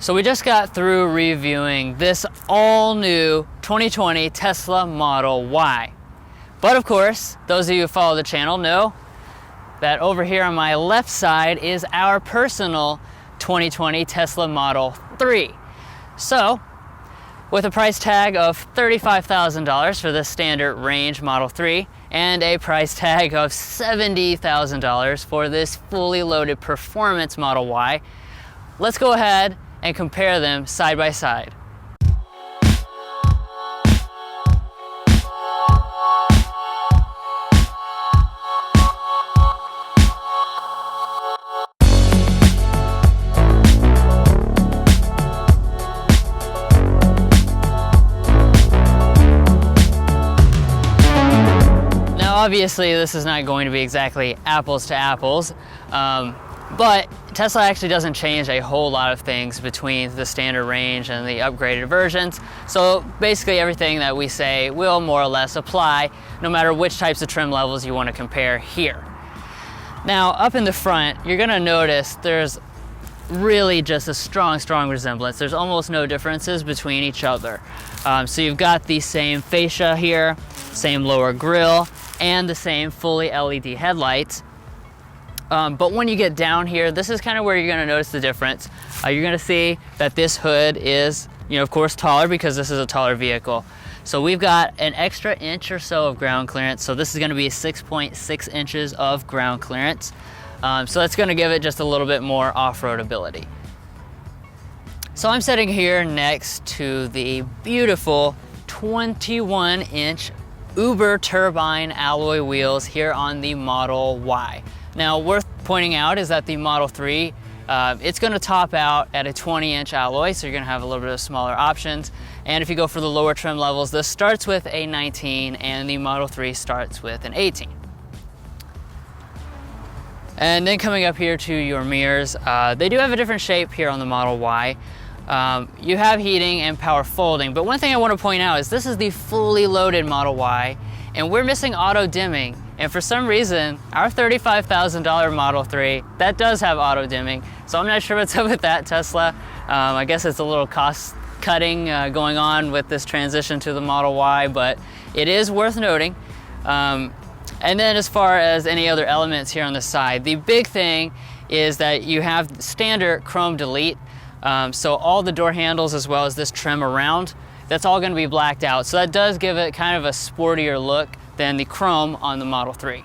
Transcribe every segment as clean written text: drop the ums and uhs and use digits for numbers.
So we just got through reviewing this all-new 2020 Tesla Model Y. But of course, those of you who follow the channel know that over here on my left side is our personal 2020 Tesla Model 3. So, with a price tag of $35,000 for the standard range Model 3 and a price tag of $70,000 for this fully loaded performance Model Y, let's go ahead and compare them side by side. Now obviously this is not going to be exactly apples to apples, but Tesla actually doesn't change a whole lot of things between the standard range and the upgraded versions. So basically everything that we say will more or less apply no matter which types of trim levels you want to compare here. Now up in the front, you're gonna notice there's really just a strong resemblance. There's almost no differences between each other. So you've got the same fascia here, same lower grille, and the same fully LED headlights. But when you get down here, this is kind of where you're going to notice the difference. You're going to see that this hood is, of course, taller because this is a taller vehicle. So we've got an extra inch or so of ground clearance. So this is going to be 6.6 inches of ground clearance. So that's going to give it just a little bit more off-road ability. So I'm sitting here next to the beautiful 21-inch Uber turbine alloy wheels here on the Model Y. Now, worth pointing out is that the Model 3, it's going to top out at a 20-inch alloy, so you're going to have a little bit of smaller options. And if you go for the lower trim levels, this starts with a 19 and the Model 3 starts with an 18. And then coming up here to your mirrors, they do have a different shape here on the Model Y. You have heating and power folding, but one thing I want to point out is this is the fully loaded Model Y, and we're missing auto dimming. And for some reason, our $35,000 Model 3, that does have auto dimming. So I'm not sure what's up with that, Tesla. I guess it's a little cost cutting going on with this transition to the Model Y, but it is worth noting. And then as far as any other elements here on the side, the big thing is that you have standard chrome delete. So all the door handles as well as this trim around, that's all going to be blacked out. So that does give it kind of a sportier look than the chrome on the Model 3.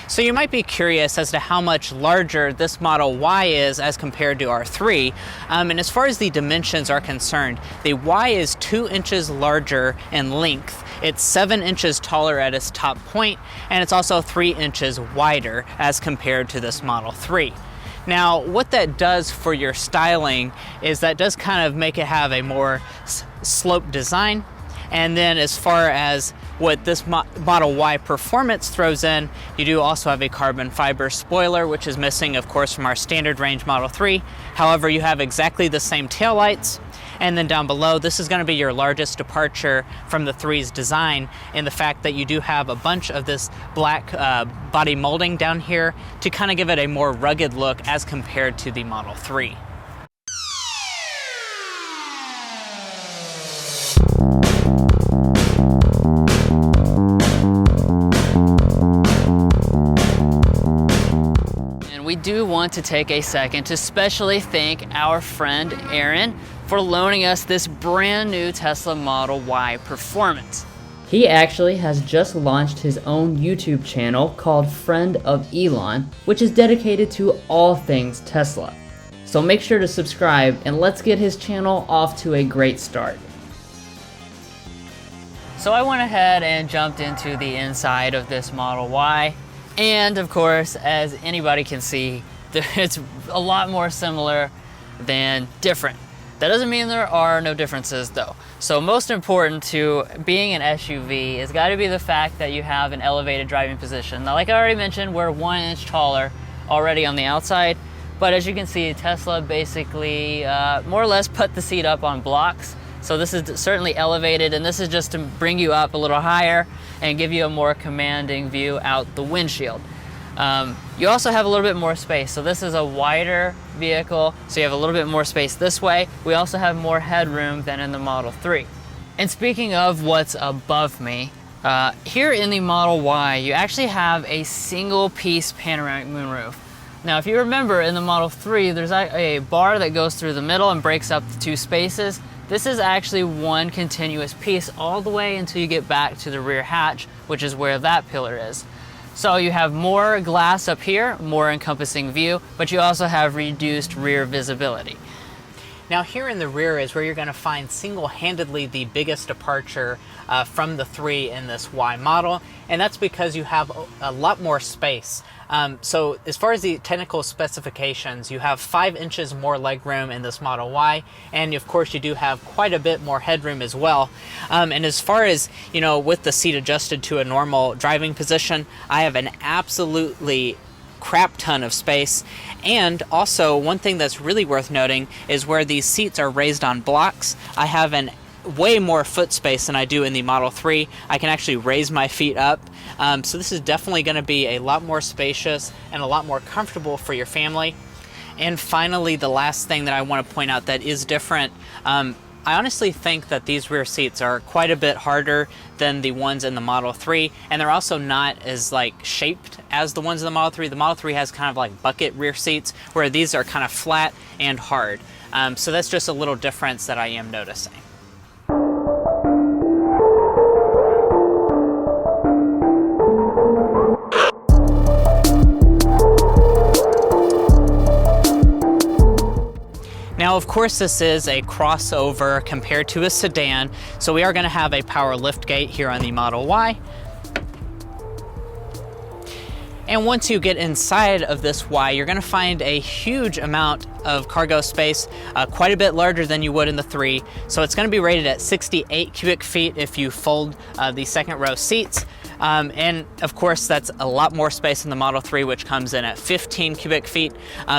So you might be curious as to how much larger this Model Y is as compared to our 3. And as far as the dimensions are concerned, the Y is 2 inches larger in length. It's 7 inches taller at its top point, and it's also 3 inches wider as compared to this Model 3. Now, what that does for your styling is that does kind of make it have a more sloped design. And then as far as what this Model Y performance throws in, you do also have a carbon fiber spoiler, which is missing, of course, from our standard range Model 3. However, you have exactly the same taillights. And then down below, this is going to be your largest departure from the 3's design in the fact that you do have a bunch of this black body molding down here to kind of give it a more rugged look as compared to the Model 3. We do want to take a second to specially thank our friend Aaron for loaning us this brand new Tesla Model Y Performance. He actually has just launched his own YouTube channel called Friend of Elon, which is dedicated to all things Tesla. So make sure to subscribe and let's get his channel off to a great start. So I went ahead and jumped into the inside of this Model Y. And of course, as anybody can see, it's a lot more similar than different. That doesn't mean there are no differences though. So most important to being an SUV has got to be the fact that you have an elevated driving position. Now, like I already mentioned, we're 1 inch taller already on the outside, but as you can see, Tesla basically more or less put the seat up on blocks. So this is certainly elevated, and this is just to bring you up a little higher and give you a more commanding view out the windshield. You also have a little bit more space. So this is a wider vehicle, so you have a little bit more space this way. We also have more headroom than in the Model 3. And speaking of what's above me, here in the Model Y, you actually have a single piece panoramic moonroof. Now, if you remember in the Model 3, there's a bar that goes through the middle and breaks up the two spaces. This is actually one continuous piece all the way until you get back to the rear hatch, which is where that pillar is. So you have more glass up here, more encompassing view, but you also have reduced rear visibility. Now here in the rear is where you're going to find single-handedly the biggest departure from the 3 in this Y model, and that's because you have a lot more space. So as far as the technical specifications, you have 5 inches more legroom in this Model Y, and of course you do have quite a bit more headroom as well. And as far as, you know, with the seat adjusted to a normal driving position, I have an absolutely crap ton of space. And also one thing that's really worth noting is where these seats are raised on blocks, I have an way more foot space than I do in the Model 3. I can actually raise my feet up. So this is definitely going to be a lot more spacious and a lot more comfortable for your family. And finally, the last thing that I want to point out that is different, I honestly think that these rear seats are quite a bit harder than the ones in the Model 3, and they're also not as like shaped as the ones in the Model 3. The Model 3 has kind of like bucket rear seats, where these are kind of flat and hard. So that's just a little difference that I am noticing. Now, of course, this is a crossover compared to a sedan, so we are going to have a power liftgate here on the Model Y. And once you get inside of this Y, you're going to find a huge amount of cargo space, quite a bit larger than you would in the 3. So it's going to be rated at 68 cubic feet if you fold the second row seats. And of course, that's a lot more space in the Model 3, which comes in at 15 cubic feet.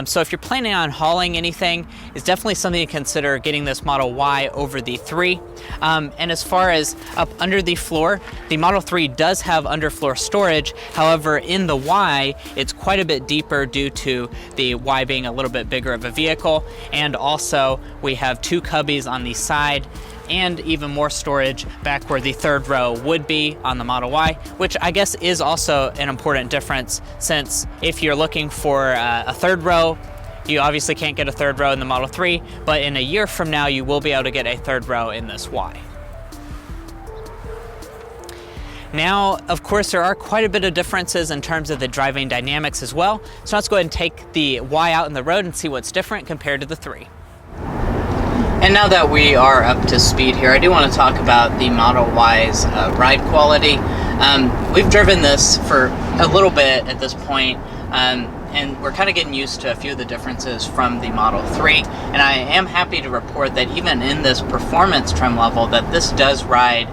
So if you're planning on hauling anything, it's definitely something to consider getting this Model Y over the 3. And as far as up under the floor, the Model 3 does have underfloor storage. However, in the Y, it's quite a bit deeper due to the Y being a little bit bigger of a vehicle. And also, we have 2 cubbies on the side, and even more storage back where the third row would be on the Model Y, which I guess is also an important difference, since if you're looking for a third row, you obviously can't get a third row in the Model 3, but in a year from now you will be able to get a third row in this Y. Now, of course, there are quite a bit of differences in terms of the driving dynamics as well, so let's go ahead and take the Y out in the road and see what's different compared to the 3. And now that we are up to speed here, I do want to talk about the Model Y's ride quality. We've driven this for a little bit at this point, and we're kind of getting used to a few of the differences from the Model 3. And I am happy to report that even in this performance trim level, that this does ride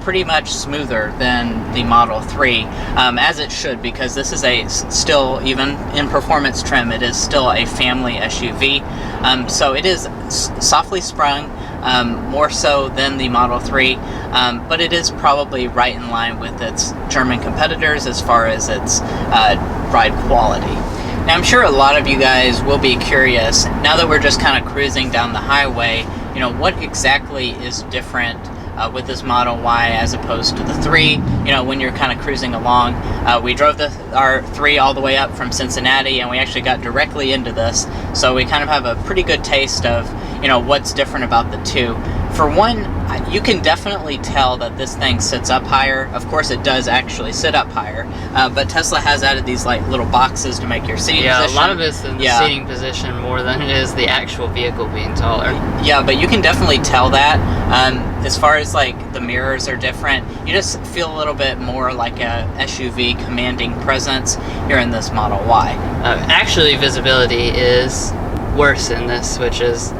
pretty much smoother than the Model 3, as it should, because this is still, even in performance trim, it is still a family SUV. So it is softly sprung, more so than the Model 3, but it is probably right in line with its German competitors as far as its ride quality. Now, I'm sure a lot of you guys will be curious, now that we're just kind of cruising down the highway, you know, what exactly is different with this Model Y as opposed to the 3. You know, when you're kind of cruising along, we drove our 3 all the way up from Cincinnati, and we actually got directly into this, so we kind of have a pretty good taste of, you know, what's different about the 2. For one, you can definitely tell that this thing sits up higher. Of course, it does actually sit up higher, but Tesla has added these like little boxes to make your seating position. Yeah, a lot of it's in the seating position more than it is the actual vehicle being taller. Yeah, but you can definitely tell that. As far as like the mirrors are different, you just feel a little bit more like a SUV commanding presence here in this Model Y. Actually, visibility is worse in this, which is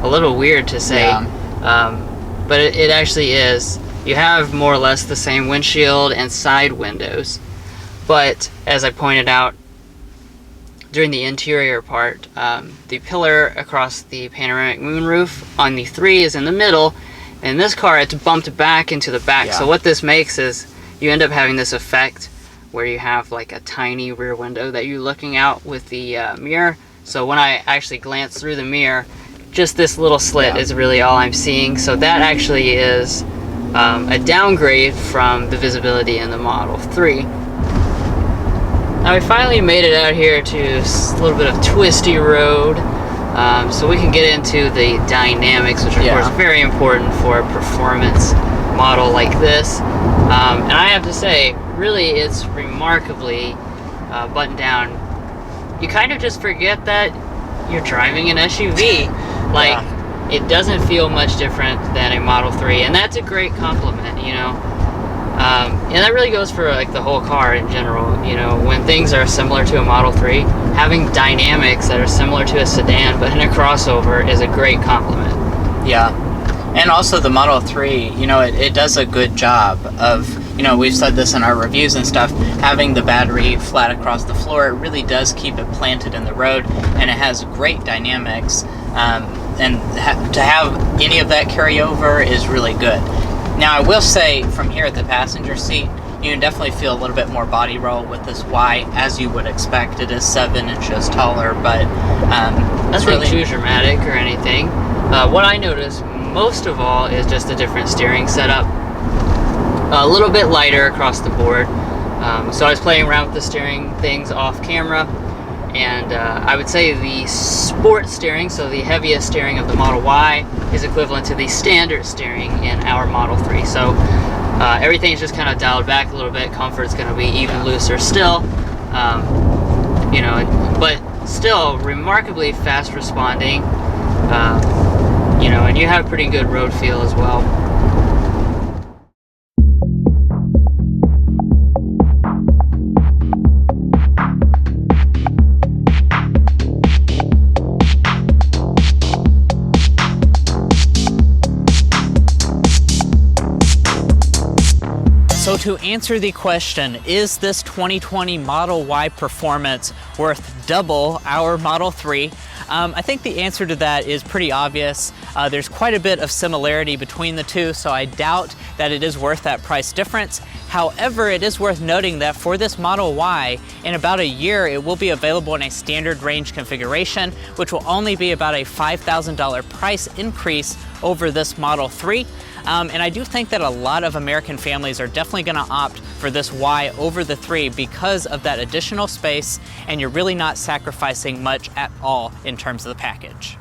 a little weird to say. Yeah. But it actually is. You have more or less the same windshield and side windows, but as I pointed out during the interior part, the pillar across the panoramic moonroof on the 3 is in the middle. In this car, it's bumped back into the back. Yeah. So what this makes is you end up having this effect where you have like a tiny rear window that you're looking out with the mirror. So when I actually glance through the mirror, just this little slit is really all I'm seeing. So that actually is a downgrade from the visibility in the Model 3. Now we finally made it out here to a little bit of twisty road, so we can get into the dynamics, which are of course very important for a performance model like this. And I have to say, really it's remarkably buttoned down. You kind of just forget that you're driving an SUV. Like, it doesn't feel much different than a Model 3, and that's a great compliment, you know. And that really goes for like the whole car in general. You know, when things are similar to a Model 3, having dynamics that are similar to a sedan but in a crossover is a great compliment. Yeah, and also the Model 3, you know, it does a good job of, you know, we've said this in our reviews and stuff, having the battery flat across the floor, it really does keep it planted in the road, and it has great dynamics, and to have any of that carry over is really good. Now, I will say, from here at the passenger seat, you can definitely feel a little bit more body roll with this Y, as you would expect. It is 7 inches taller, but nothing really too dramatic or anything. What I noticed most of all is just a different steering setup. A little bit lighter across the board. So I was playing around with the steering things off camera, and I would say the sport steering, so the heaviest steering of the Model Y, is equivalent to the standard steering in our Model 3. So everything's just kind of dialed back a little bit. Comfort's going to be even looser still, you know, but still remarkably fast responding, you know, and you have pretty good road feel as well. So to answer the question, is this 2020 Model Y performance worth double our Model 3? I think the answer to that is pretty obvious. There's quite a bit of similarity between the two, so I doubt that it is worth that price difference. However, it is worth noting that for this Model Y, in about a year, it will be available in a standard range configuration, which will only be about a $5,000 price increase over this Model 3. And I do think that a lot of American families are definitely going to opt for this Y over the 3 because of that additional space, and you're really not sacrificing much at all in terms of the package.